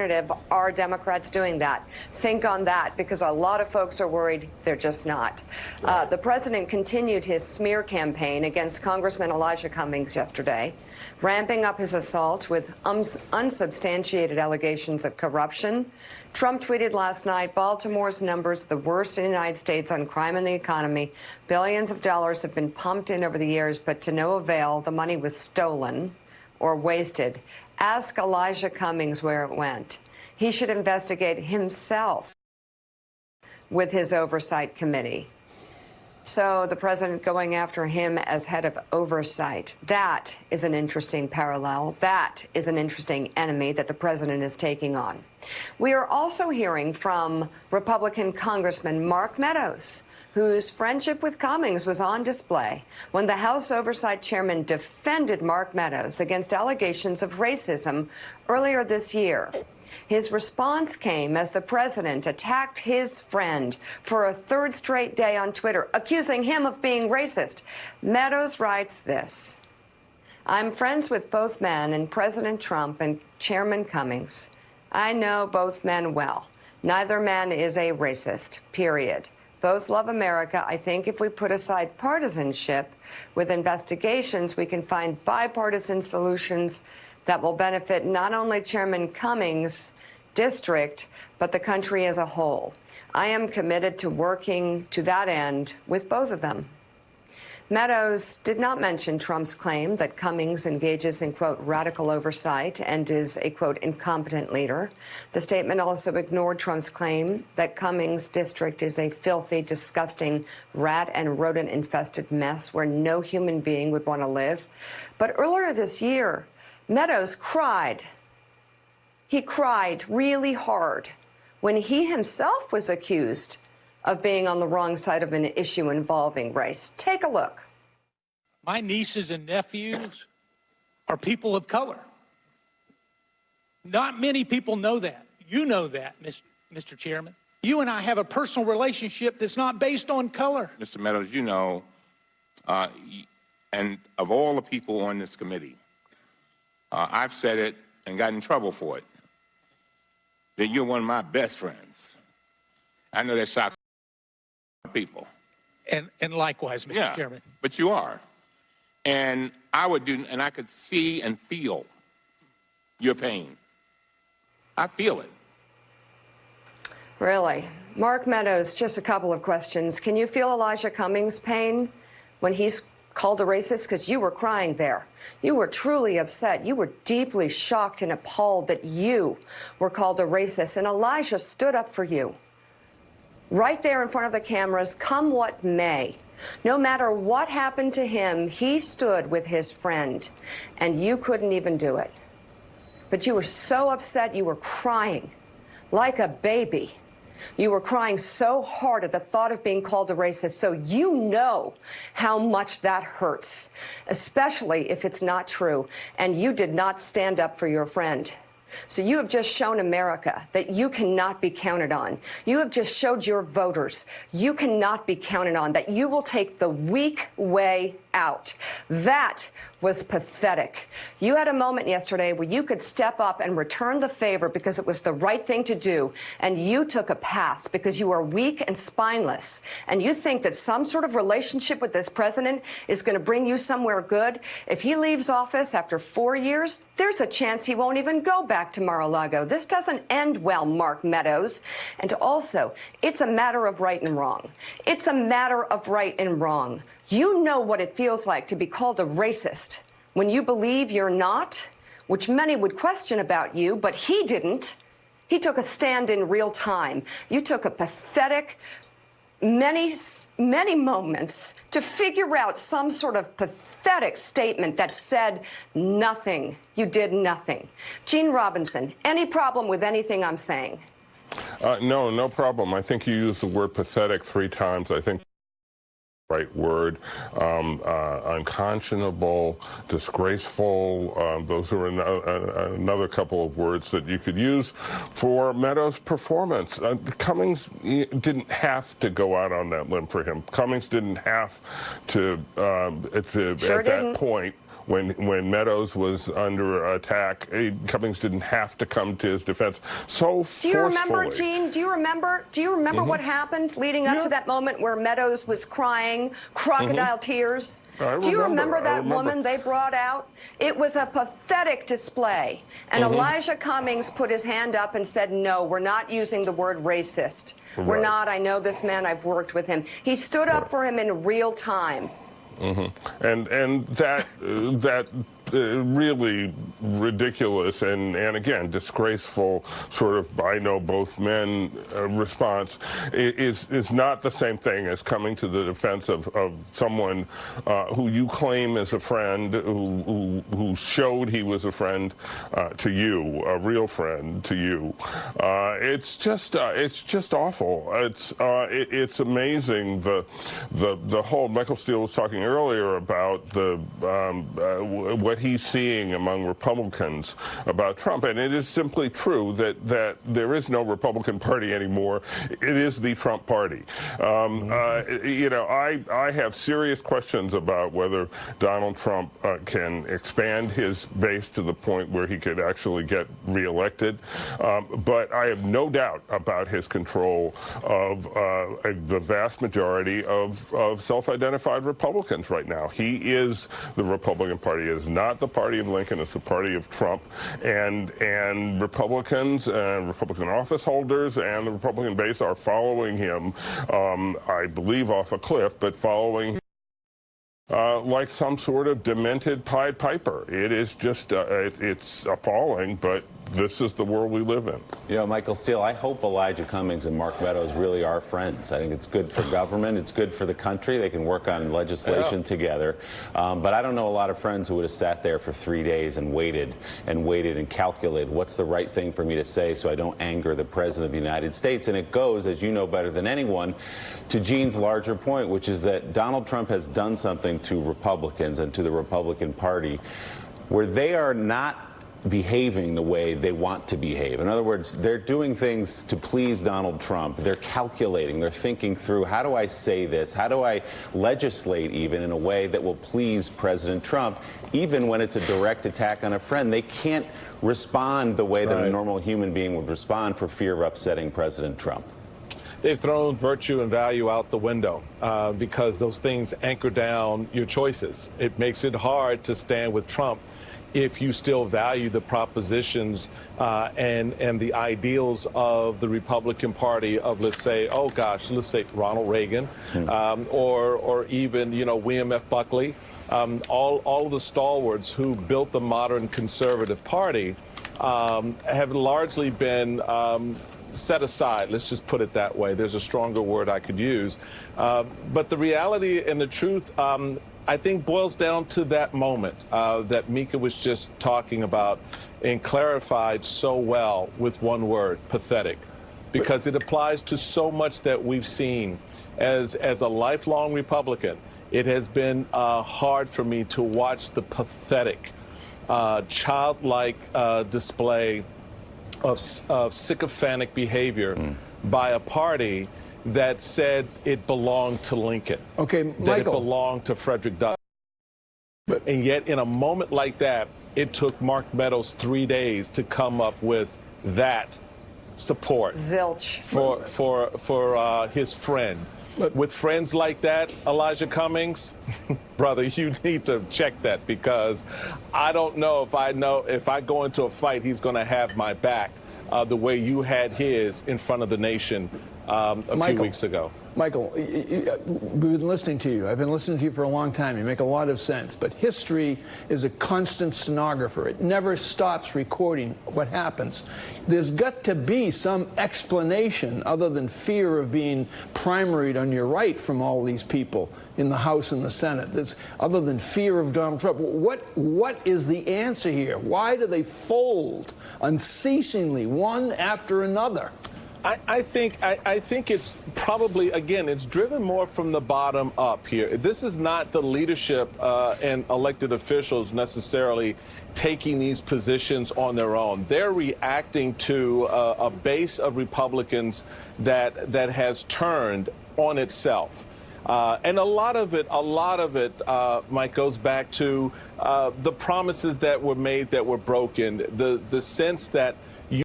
alternative. Are Democrats doing that? Think on that, because a lot of folks are worried they're just not. The president continued his smear campaign against Congressman Elijah Cummings yesterday, ramping up his assault with unsubstantiated allegations of corruption. Trump tweeted last night, Baltimore's numbers the worst in the United States on crime and the economy. Billions of dollars have been pumped in over the years, but to no avail. The money was stolen or wasted. Ask Elijah Cummings where it went. He should investigate himself with his oversight committee. So the president going after him as head of oversight. That is an interesting parallel. That is an interesting enemy that the president is taking on. We are also hearing from Republican Congressman Mark Meadows, whose friendship with Cummings was on display when the House Oversight Chairman defended Mark Meadows against allegations of racism earlier this year. His response came as the president attacked his friend for a third straight day on Twitter, accusing him of being racist. Meadows writes this: I'm friends with both men and President Trump and Chairman Cummings. I know both men well. Neither man is a racist, period. Both love America. I think if we put aside partisanship with investigations, we can find bipartisan solutions that will benefit not only Chairman Cummings' district, but the country as a whole. I am committed to working to that end with both of them. Meadows did not mention Trump's claim that Cummings engages in, quote, radical oversight and is a, quote, incompetent leader. The statement also ignored Trump's claim that Cummings' district is a filthy, disgusting, rat and rodent-infested mess where no human being would want to live. But earlier this year, Meadows cried. He cried really hard when he himself was accused of being on the wrong side of an issue involving race. Take a look. My nieces and nephews are people of color. Not many people know that. You know that, Mr. Chairman. You and I have a personal relationship that's not based on color. Mr. Meadows, you know, and of all the people on this committee, I've said it and got in trouble for it, that you're one of my best friends. I know that shocks people. And likewise, Mr. Chairman. But you are. And I could see and feel your pain. I feel it. Really? Mark Meadows, just a couple of questions. Can you feel Elijah Cummings' pain when he's called a racist? Because you were crying there. You were truly upset. You were deeply shocked and appalled that you were called a racist. And Elijah stood up for you. Right there in front of the cameras, come what may. No matter what happened to him, he stood with his friend, and you couldn't even do it. But you were so upset, you were crying like a baby. You were crying so hard at the thought of being called a racist, so you know how much that hurts, especially if it's not true, and you did not stand up for your friend. So you have just shown America that you cannot be counted on. You have just showed your voters you cannot be counted on, that you will take the weak way out. That was pathetic. You had a moment yesterday where you could step up and return the favor because it was the right thing to do, and you took a pass because you are weak and spineless, and you think that some sort of relationship with this president is going to bring you somewhere good. If he leaves office after 4 years, there's a chance he won't even go back to Mar-a-Lago. This doesn't end well, Mark Meadows. And also, it's a matter of right and wrong. It's a matter of right and wrong. You know what it feels like to be called a racist when you believe you're not, which many would question about you, but he didn't. He took a stand in real time. You took a pathetic, many moments to figure out some sort of pathetic statement that said nothing. You did nothing. Gene Robinson, any problem with anything I'm saying? No problem. I think you used the word pathetic 3 times. I think right word, unconscionable, disgraceful. Those are another couple of words that you could use for Meadows' performance. Cummings didn't have to go out on that limb for him. Cummings didn't have to, at that point, when Meadows was under attack, Cummings didn't have to come to his defense so forcefully. Do you remember, Gene? Do you remember what happened leading up to that moment where Meadows was crying crocodile tears? Do you remember that woman they brought out? It was a pathetic display. And Elijah Cummings put his hand up and said, no, we're not using the word racist. We're not. I know this man. I've worked with him. He stood up for him in real time. And that really ridiculous and again disgraceful sort of I know both men response is not the same thing as coming to the defense of someone who you claim is a friend, who showed he was a friend to you, a real friend to you. It's just awful. It's amazing the whole. Michael Steele was talking earlier about what he's seeing among Republicans about Trump, and it is simply true that there is no Republican Party anymore. It is the Trump Party. You know, I have serious questions about whether Donald Trump can expand his base to the point where he could actually get reelected, but I have no doubt about his control of the vast majority of self-identified Republicans right now. He is the Republican Party. It is not the party of Lincoln. It's the party of Trump. And Republicans and Republican office holders and the Republican base are following him, I believe off a cliff, but following him like some sort of demented Pied Piper. It is just, it's appalling, but this is the world we live in. You know, Michael Steele, I hope Elijah Cummings and Mark Meadows really are friends. I think it's good for government. It's good for the country. They can work on legislation together. But I don't know a lot of friends who would have sat there for 3 days and waited and calculated what's the right thing for me to say so I don't anger the President of the United States. And it goes, as you know better than anyone, to Gene's larger point, which is that Donald Trump has done something to Republicans and to the Republican Party where they are not behaving the way they want to behave. In other words, they're doing things to please Donald Trump. They're calculating, they're thinking through, how do I say this? How do I legislate even in a way that will please President Trump, even when it's a direct attack on a friend? They can't respond the way that a normal human being would respond for fear of upsetting President Trump. They've thrown virtue and value out the window because those things anchor down your choices. It makes it hard to stand with Trump if you still value the propositions and the ideals of the Republican Party of, let's say Ronald Reagan, or even, you know, William F. Buckley, all of the stalwarts who built the modern conservative party have largely been set aside. Let's just put it that way. There's a stronger word I could use. But the reality and the truth, I think, boils down to that moment that Mika was just talking about and clarified so well with one word, pathetic, because it applies to so much that we've seen. As a lifelong Republican, it has been hard for me to watch the pathetic, childlike display of sycophantic behavior by a party that said it belonged to Lincoln. Okay, that Michael. It belonged to Frederick Douglass. And yet, in a moment like that, it took Mark Meadows 3 days to come up with that support. Zilch. For his friend. With friends like that, Elijah Cummings, brother, you need to check that, because I don't know if I go into a fight, he's going to have my back the way you had his in front of the nation a few weeks ago. Michael, we've been listening to you. I've been listening to you for a long time. You make a lot of sense. But history is a constant stenographer. It never stops recording what happens. There's got to be some explanation other than fear of being primaried on your right from all these people in the House and the Senate. There's, other than fear of Donald Trump. What is the answer here? Why do they fold unceasingly, one after another? I think it's probably, again, it's driven more from the bottom up here. This is not the leadership and elected officials necessarily taking these positions on their own. They're reacting to a base of Republicans that has turned on itself. And a lot of it, Mike, goes back to the promises that were made that were broken, the sense that